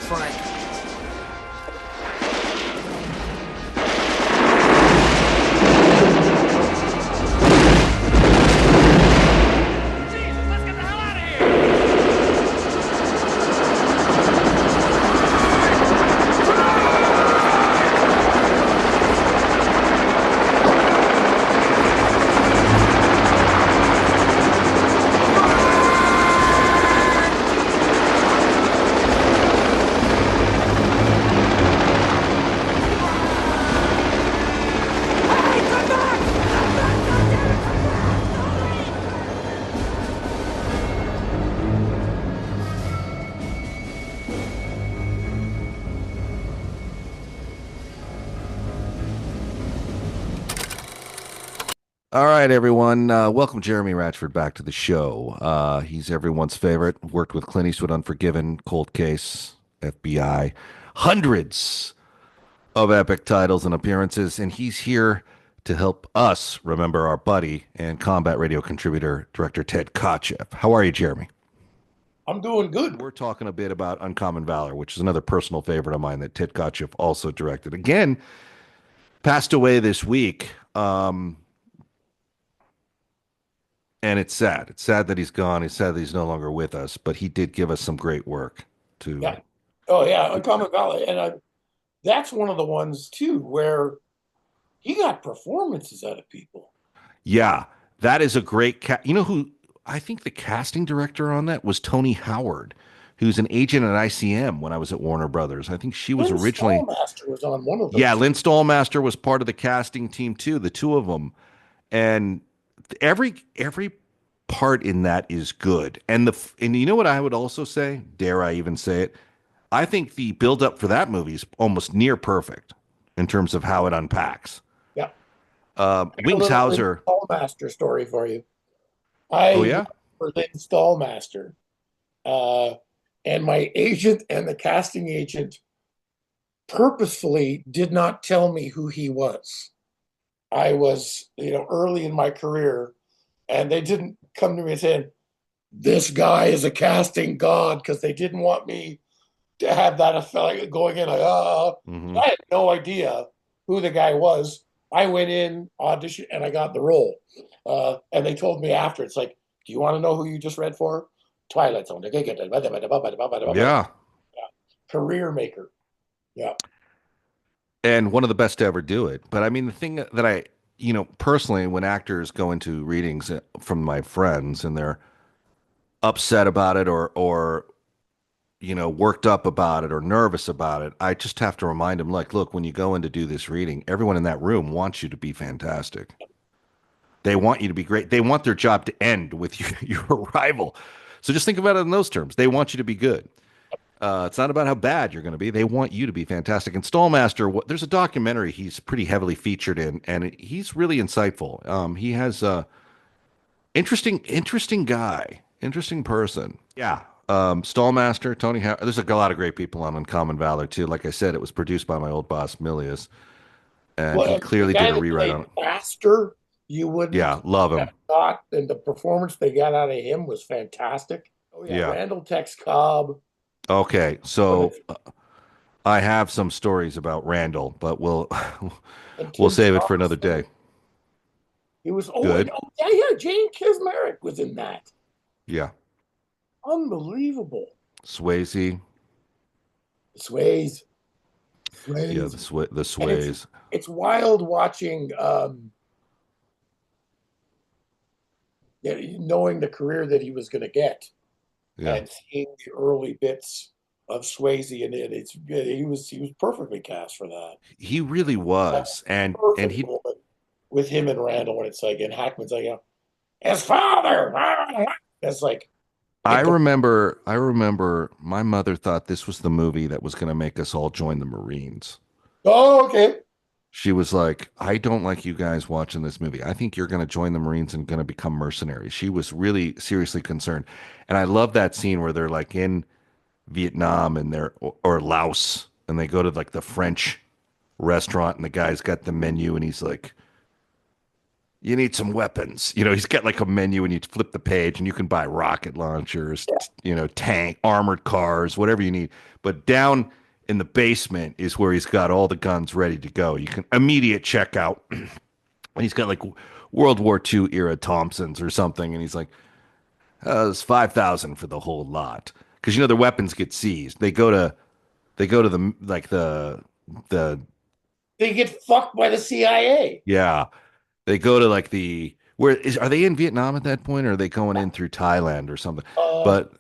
Frank. All right, everyone. Welcome Jeremy Ratchford back to the show. He's everyone's favorite. Worked with Clint Eastwood, Unforgiven, Cold Case, FBI, hundreds of epic titles and appearances, and he's here to help us remember our buddy and combat radio contributor, director Ted Kotcheff. How are you, Jeremy? I'm doing good. We're talking a bit about Uncommon Valor, which is another personal favorite of mine that Ted Kotcheff also directed. Again, passed away this week. And it's sad. It's sad that he's gone. It's sad that he's no longer with us. But he did give us some great work. Yeah. Oh yeah, Uncommon Valley, and that's one of the ones too where he got performances out of people. Yeah, that is a great You know who? I think the casting director on that was Tony Howard, who's an agent at ICM when I was at Warner Brothers. I think she was Lynn originally. Stallmaster was on one of those. Yeah, Lynn Stallmaster was part of the casting team too. The two of them, and every part in that is good. And you know what I would also say, dare I even say it, I think the build up for that movie is almost near perfect in terms of how it unpacks. Yeah. Wings Hauser. Stallmaster story for you. Oh yeah. For Lynn Stallmaster, and my agent and the casting agent purposefully did not tell me who he was. I was, early in my career, and they didn't come to me and saying, "This guy is a casting god," because they didn't want me to have that effect going in. I had no idea who the guy was. I went in, auditioned, and I got the role. And they told me after, it's like, "Do you want to know who you just read for? Twilight Zone." Yeah. Career maker. Yeah. And one of the best to ever do it. But I mean, the thing that I, personally, when actors go into readings from my friends and they're upset about it or worked up about it or nervous about it, I just have to remind them, like, look, when you go in to do this reading, everyone in that room wants you to be fantastic. They want you to be great. They want their job to end with your arrival. So just think about it in those terms. They want you to be good. It's not about how bad you're going to be. They want you to be fantastic. And Stallmaster, there's a documentary he's pretty heavily featured in, and he's really insightful. He has a interesting guy, interesting person. Yeah. Stallmaster, Tony Howard. There's a lot of great people on Uncommon Valor too. Like I said, it was produced by my old boss Milius, and he clearly did a rewrite on it. Master, you wouldn't. Yeah, love him. And the performance they got out of him was fantastic. Oh yeah. Randall Tex Cobb. Okay, so I have some stories about Randall, but we'll save it for another day. He was good. Oh yeah, Jane Kismerick was in that. Yeah. Unbelievable. Swayze. Yeah, the Sways. It's wild watching, knowing the career that he was going to get, and seeing the early bits of Swayze in it. He was perfectly cast for that. He really was, and he with him and Randall, and it's like, and Hackman's like, his father. It's like. I remember my mother thought this was the movie that was going to make us all join the Marines. Oh, okay. She was like, I don't like you guys watching this movie. I think you're going to join the Marines and going to become mercenaries. She was really seriously concerned. And I love that scene where they're like in Vietnam and or Laos, and they go to like the French restaurant, and the guy's got the menu, and he's like, you need some weapons. You know, he's got like a menu and you flip the page and you can buy rocket launchers, you know, tank, armored cars, whatever you need. But down in the basement is where he's got all the guns ready to go. You can immediate checkout. He's got like World War II era Thompsons or something. And he's like, it's 5,000 for the whole lot. Because, you know, their weapons get seized. They go to the, like the, They get fucked by the CIA. yeah, they go to like are they in Vietnam at that point or are they going in through Thailand or something? Uh, But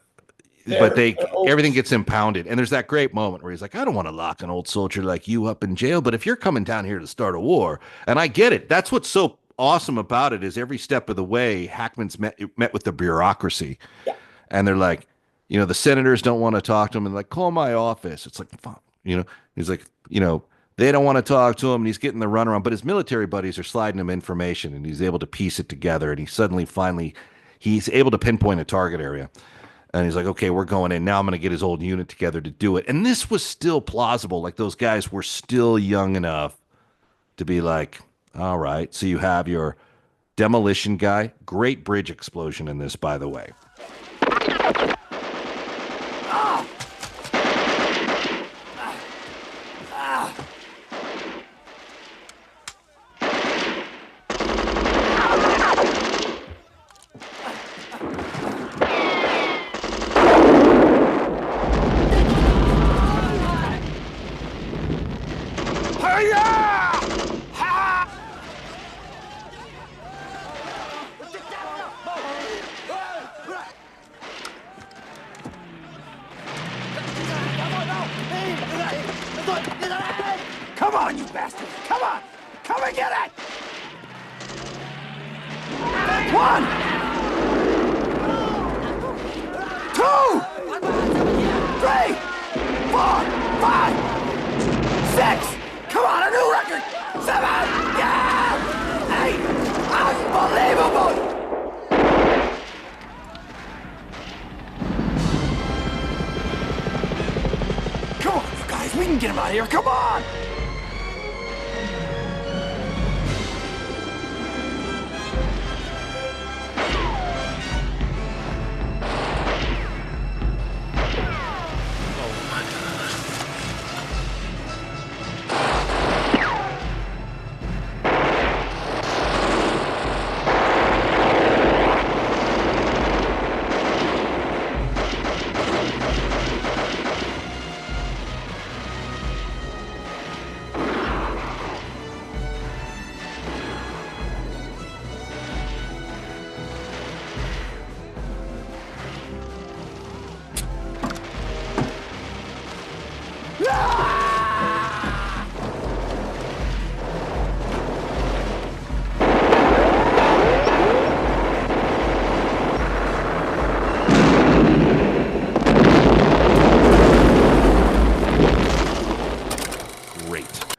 they're everything gets impounded. And there's that great moment where he's like, I don't want to lock an old soldier like you up in jail, but if you're coming down here to start a war, and I get it. That's what's so awesome about it is every step of the way, Hackman's met with the bureaucracy. yeah. And they're like, you know, the senators don't want to talk to him and like, call my office. It's like, fuck, you know, he's like, you know, they don't want to talk to him and he's getting the runaround, but his military buddies are sliding him information and he's able to piece it together. And he suddenly finally, he's able to pinpoint a target area. And he's like, okay, we're going in. Now I'm going to get his old unit together to do it. And this was still plausible. Like those guys were still young enough to be like, all right. So you have your demolition guy. Great bridge explosion in this, by the way. Come on, you bastard! Come on! Come and get it! 1, 2, 3, 4, 5, 6! Come on, a new record! 7! Yeah! 8! Unbelievable! Come on, you guys, we can get him out of here, come on!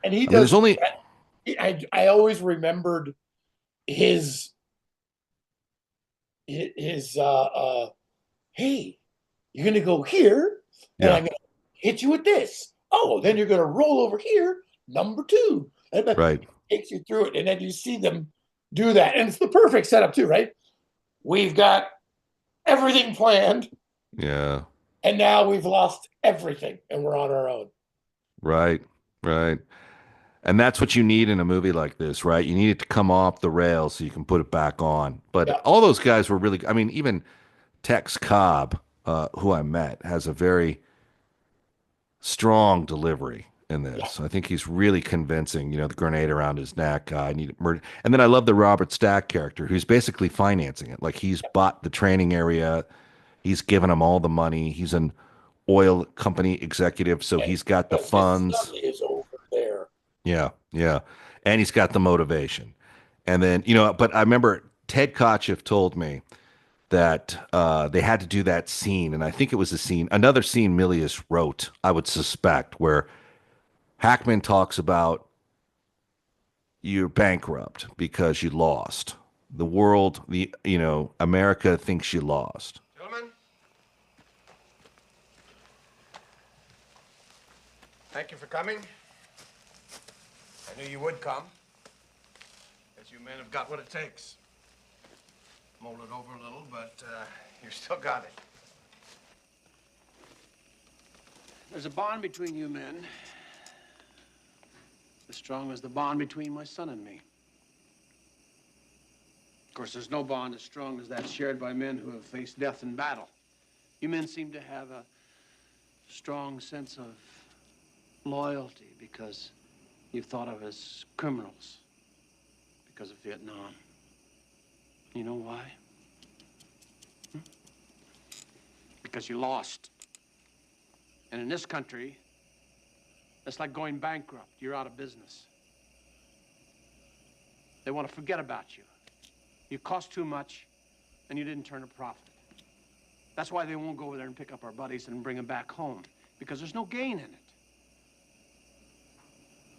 And he I mean, there's does. only I always remembered his his hey, you're gonna go here, and yeah, I'm gonna hit you with this. Oh, then you're gonna roll over here, number two. And then right. it takes you through it, and then you see them do that, and it's the perfect setup too, right? We've got everything planned, Yeah, and now we've lost everything, and we're on our own. right, right. And that's what you need in a movie like this, right? You need it to come off the rails so you can put it back on. But Yeah, all those guys were really, I mean, even Tex Cobb, who I met, has a very strong delivery in yeah, this. I think he's really convincing, you know, the grenade around his neck. I need murder. And then I love the Robert Stack character who's basically financing it. Like he's bought the training area, he's given him all the money. He's an oil company executive, so and he's got the because his son funds. is over there. Yeah, yeah. And he's got the motivation. And then, you know, but I remember Ted Kotcheff told me that they had to do that scene, and I think it was a scene, another scene Milius wrote, I would suspect, where Hackman talks about you're bankrupt because you lost. The world, America thinks you lost. Gentlemen, thank you for coming. I knew you would come. that you men have got what it takes. Molded over a little, but you still got it. There's a bond between you men as strong as the bond between my son and me. Of course, there's no bond as strong as that shared by men who have faced death in battle. You men seem to have a strong sense of loyalty because you've thought of as criminals because of Vietnam. You know why? Because you lost. And in this country, it's like going bankrupt. You're out of business. They want to forget about you. You cost too much, and you didn't turn a profit. That's why they won't go over there and pick up our buddies and bring them back home, because there's no gain in it.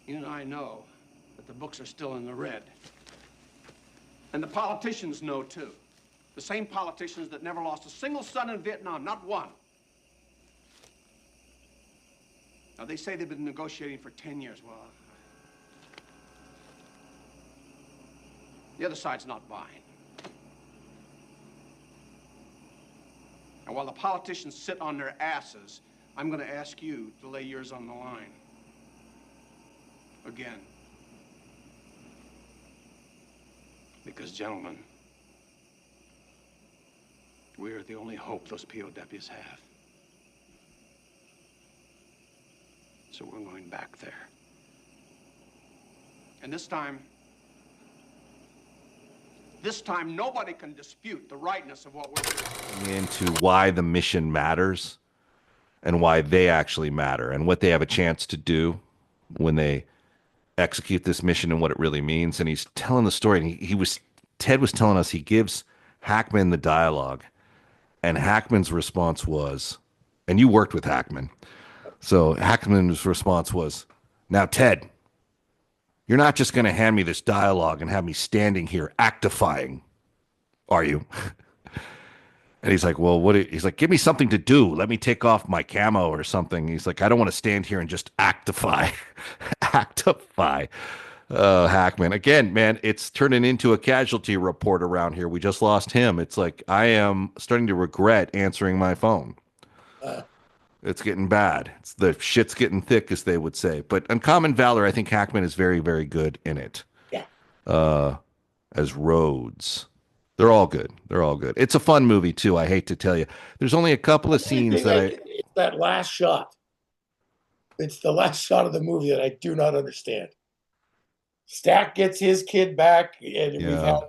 You and I know that the books are still in the red. And the politicians know, too. The same politicians that never lost a single son in Vietnam, not one. Now, they say they've been negotiating for 10 years. Well, the other side's not buying. And while the politicians sit on their asses, I'm going to ask you to lay yours on the line. Again. Because, gentlemen, we're the only hope those POWs have. So we're going back there. And this time, nobody can dispute the rightness of what we're doing. Into why the mission matters and why they actually matter and what they have a chance to do when they execute this mission and what it really means. And he's telling the story. And Ted was telling us he gives Hackman the dialogue, and Hackman's response was, and you worked with Hackman, so Hackman's response was, "Now, Ted, you're not just going to hand me this dialogue and have me standing here actifying, are you?" And he's like, "Well, he's like, give me something to do. Let me take off my camo or something." He's like, "I don't want to stand here and just actify." Actify. Hackman. Again, man, it's turning into a casualty report around here. We just lost him. It's like, I am starting to regret answering my phone. It's getting bad. The shit's getting thick, as they would say. But Uncommon Valor, I think Hackman is very, very good in it. Yeah. As Rhodes. They're all good. They're all good. It's a fun movie, too, I hate to tell you. There's only a couple of scenes It's that last shot. It's the last shot of the movie that I do not understand. Stack gets his kid back, and we've had,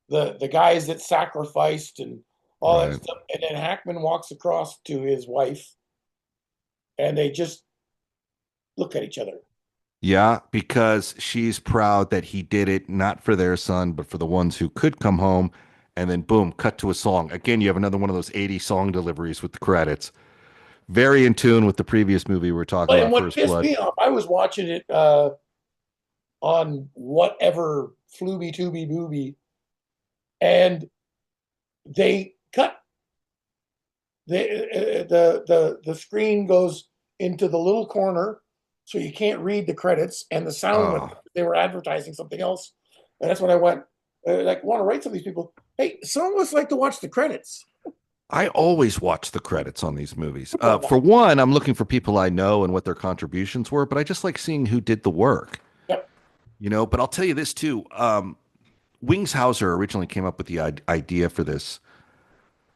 the guys that sacrificed and all that stuff. And then Hackman walks across to his wife, and they just look at each other. Yeah, because she's proud that he did it not for their son, but for the ones who could come home. And then, boom, cut to a song. Again, you have another one of those 80s song deliveries with the credits. Very in tune with the previous movie we were talking about, What First pissed Blood. me off, I was watching it on whatever Flooby Tooby Booby, and they cut the screen goes into the little corner, so you can't read the credits, and the sound went, they were advertising something else, and that's when I went, want to write to these people, hey, some of us like to watch the credits. I always watch the credits on these movies. For one, I'm looking for people I know and what their contributions were, but I just like seeing who did the work. Yep. But I'll tell you this too. Wings Hauser originally came up with the idea for this.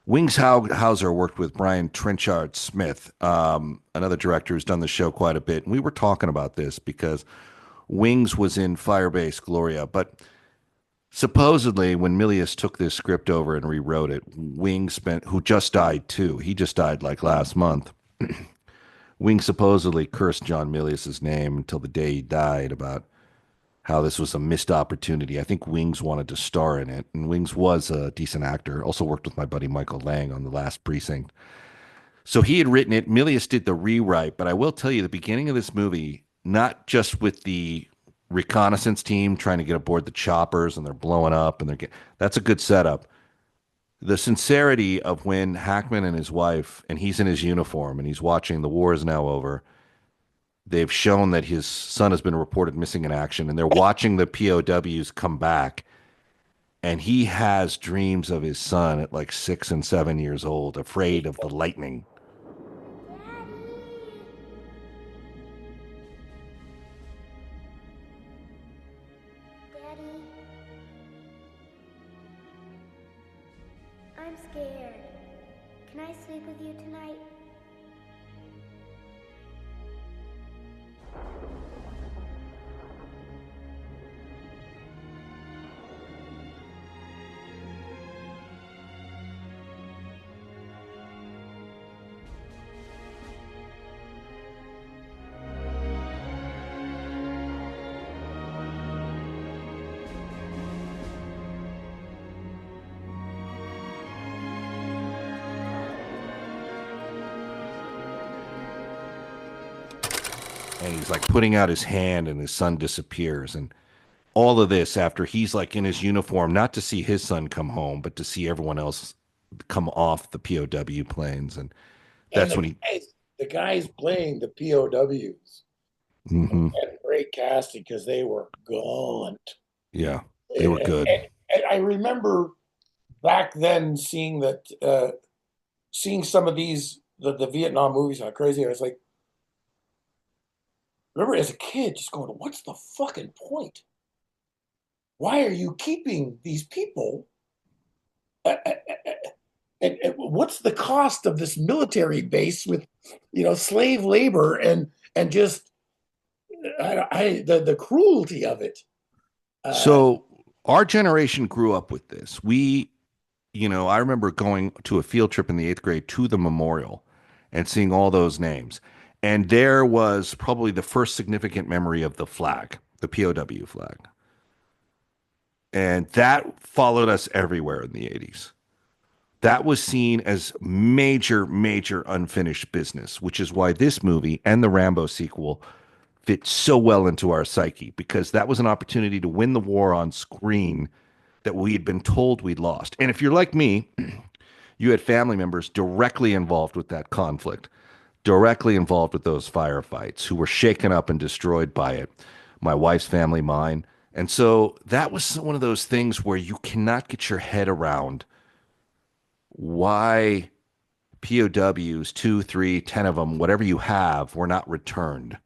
Wings Hauser worked with Brian Trenchard Smith, another director who's done the show quite a bit. And we were talking about this because Wings was in Firebase Gloria, but supposedly, when Milius took this script over and rewrote it, Wing who just died too. He just died like last month. Wing supposedly cursed John Milius's name until the day he died about how this was a missed opportunity. I think Wings wanted to star in it, and Wings was a decent actor. Also worked with my buddy Michael Lang on The Last Precinct. So he had written it. Milius did the rewrite, but I will tell you, the beginning of this movie, not just with the reconnaissance team trying to get aboard the choppers and they're blowing up and that's a good setup. The sincerity of when Hackman and his wife, and he's in his uniform and he's watching The War Is Now Over, they've shown that his son has been reported missing in action, and they're watching the POWs come back. And he has dreams of his son at like 6 and 7 years old, afraid of the lightning. Daddy, I'm scared. Can I sleep with you tonight? And he's like putting out his hand, and his son disappears. And all of this after he's like in his uniform, not to see his son come home, but to see everyone else come off the POW planes. And And that's when he, the guys playing the POWs hmm had great casting because they were gaunt. yeah, they were good. And I remember back then seeing seeing some of the Vietnam movies, how crazy I was like, remember as a kid just going, what's the fucking point? Why are you keeping these people? And what's the cost of this military base with, slave labor and just the cruelty of it? So our generation grew up with this. I remember going to a field trip in the 8th grade to the memorial and seeing all those names. And there was probably the first significant memory of the flag, the POW flag. And that followed us everywhere in the 80s. That was seen as major, major unfinished business, which is why this movie and the Rambo sequel fit so well into our psyche, because that was an opportunity to win the war on screen that we had been told we'd lost. And if you're like me, you had family members directly involved with that conflict, directly involved with those firefights, who were shaken up and destroyed by it. My wife's family, mine. And so that was one of those things where you cannot get your head around why POWs, 2, 3, 10 of them, whatever you have, were not returned.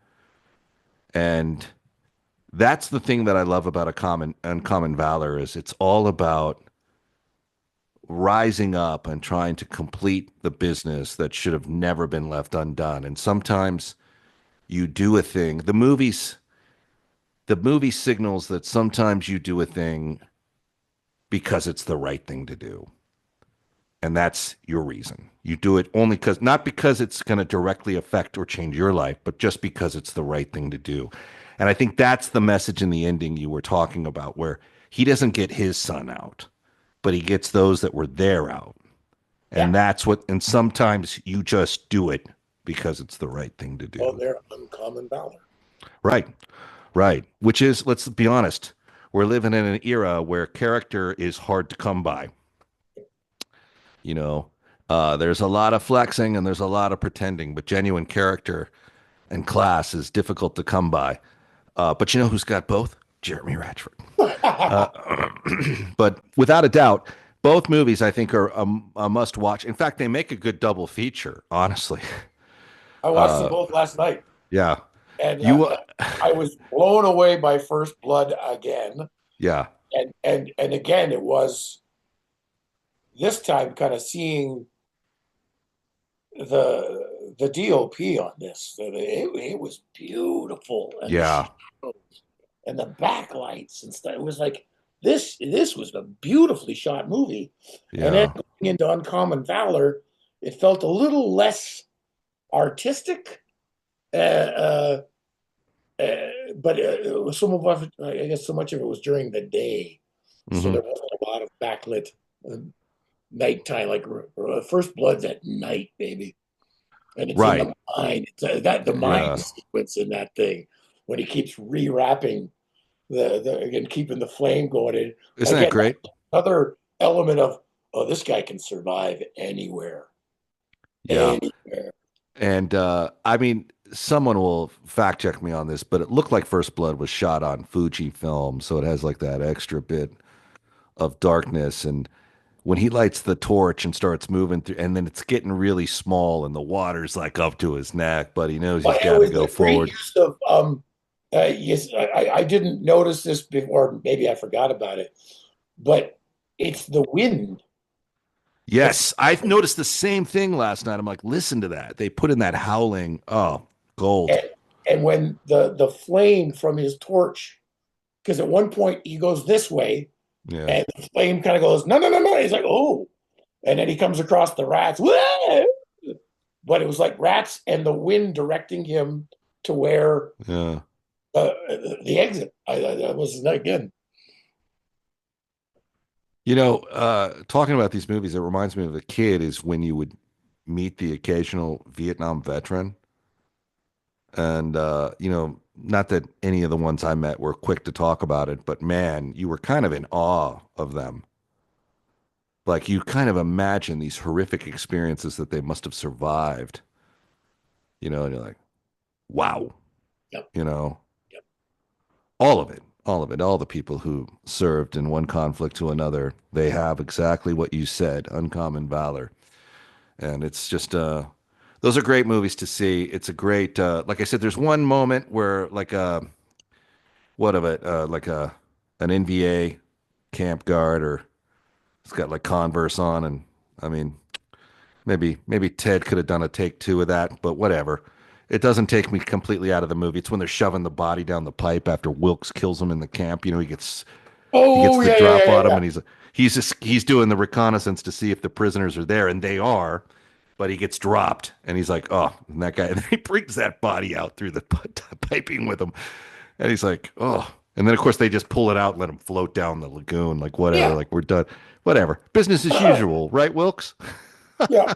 And that's the thing that I love about Uncommon Valor, is it's all about rising up and trying to complete the business that should have never been left undone. And sometimes you do a thing. The movie signals that sometimes you do a thing because it's the right thing to do. And that's your reason. You do it only not because it's going to directly affect or change your life, but just because it's the right thing to do. And I think that's the message in the ending you were talking about, where he doesn't get his son out, but he gets those that were there out. And and sometimes you just do it because it's the right thing to do. Oh, they're uncommon valor. Right. Right. Which is, let's be honest, we're living in an era where character is hard to come by. There's a lot of flexing and there's a lot of pretending, but genuine character and class is difficult to come by. But you know who's got both? Jeremy Ratchford. But without a doubt, both movies I think are a must watch. In fact, they make a good double feature, honestly. I watched them both last night. Yeah. And I was blown away by First Blood again. Yeah. And again, it was this time kind of seeing the DOP on this. It was beautiful. And and the backlights and stuff. It was like this was a beautifully shot movie. Yeah. And then going into Uncommon Valor, it felt a little less artistic. But it was some of it, I guess so much of it was during the day. Mm-hmm. So there wasn't a lot of backlit nighttime, like First Blood's at night, baby. And it's in the mine. The mine sequence in that thing when he keeps rewrapping and keeping the flame going. Isn't that great? Another element of, this guy can survive anywhere. Yeah. Anywhere. And I mean, someone will fact check me on this, but it looked like First Blood was shot on Fuji film, so it has like that extra bit of darkness. And when he lights the torch and starts moving through, and then it's getting really small, and the water's like up to his neck, but he knows Well, he's it got to was go a great forward. use of yes, I didn't notice this before, maybe I forgot about it, but it's the wind. Yes, I noticed the same thing last night. I'm like, listen to that. They put in that howling. Oh, gold. And, and when the flame from his torch, because at one point he goes this way, Yeah. and the flame kind of goes, no, no, no, no. He's like, oh. And then he comes across the rats. Whoa! But it was like rats and the wind directing him to where Yeah. the exit. That was not good. Talking about these movies, it reminds me of a kid is when you would meet the occasional Vietnam veteran. And, not that any of the ones I met were quick to talk about it, but man, you were kind of in awe of them. Like you kind of imagine these horrific experiences that they must have survived, and you're like, wow, Yep. you know, Yep. all of it, all the people who served in one conflict to another, they have exactly what you said, uncommon valor. And it's just, those are great movies to see. It's a great, like I said, there's one moment where like what of it, an NBA camp guard or it's got like Converse on. And I mean, maybe Ted could have done a take two of that, but whatever. It doesn't take me completely out of the movie. It's when they're shoving the body down the pipe after Wilkes kills him in the camp. He gets Oh, the yeah, yeah, drop yeah, on him, yeah. and he's doing the reconnaissance to see if the prisoners are there, and they are. But he gets dropped, and he's like, "Oh," and that guy, and then he brings that body out through the piping with him, and he's like, "Oh," and then of course they just pull it out and let him float down the lagoon, like whatever, Yeah. like we're done, whatever, business as usual, right, Wilkes? Yeah.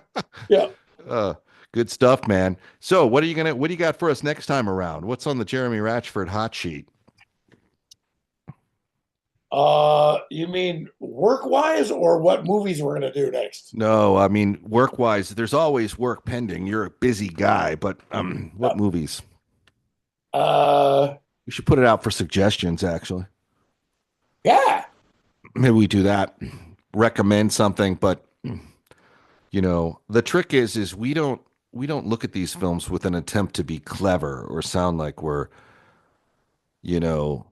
Yeah. Uh, Good stuff, man. So, what do you got for us next time around? What's on the Jeremy Ratchford hot sheet? You mean work-wise or what movies we're gonna do next? No, I mean work-wise, there's always work pending. You're a busy guy, but what movies? Uh, We should put it out for suggestions, actually. yeah. Maybe we do that. Recommend something, but the trick is we don't look at these films with an attempt to be clever or sound like we're, you know,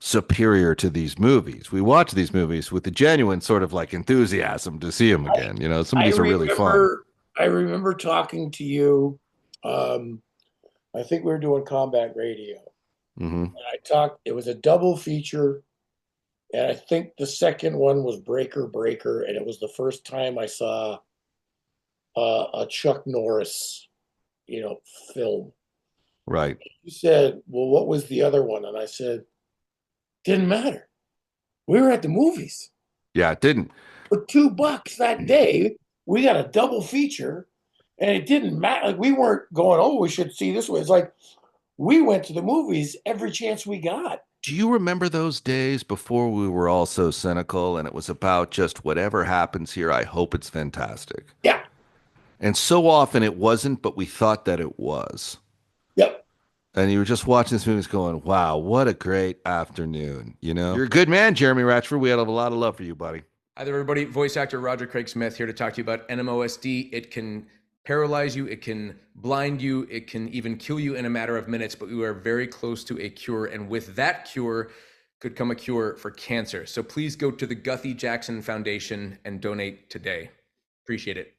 superior to these movies. We watch these movies with a genuine sort of like enthusiasm to see them again. Some of I these are really fun. remember talking to you. I think we were doing combat radio. Hmm. And it was a double feature, and I think the second one was Breaker Breaker, and it was the first time I saw a Chuck Norris, film. Right. You said, "Well, what was the other one?" And I said, "Didn't matter. We were at the movies Yeah, it didn't. for $2 that day. We got a double feature, and it didn't matter. Like we weren't going, oh, we should see this one. It's like we went to the movies every chance we got." Do you remember those days before we were all so cynical and it was about just whatever happens here, I hope it's fantastic. Yeah. And so often it wasn't, but we thought that it was. Yep. And you were just watching this movie going, wow, what a great afternoon. You're a good man, Jeremy Ratchford. We had a lot of love for you, buddy. Hi there, everybody. Voice actor Roger Craig Smith here to talk to you about NMOSD. It can paralyze you, it can blind you, it can even kill you in a matter of minutes, but we are very close to a cure. And with that cure could come a cure for cancer. So please go to the Guthrie Jackson Foundation and donate today. Appreciate it.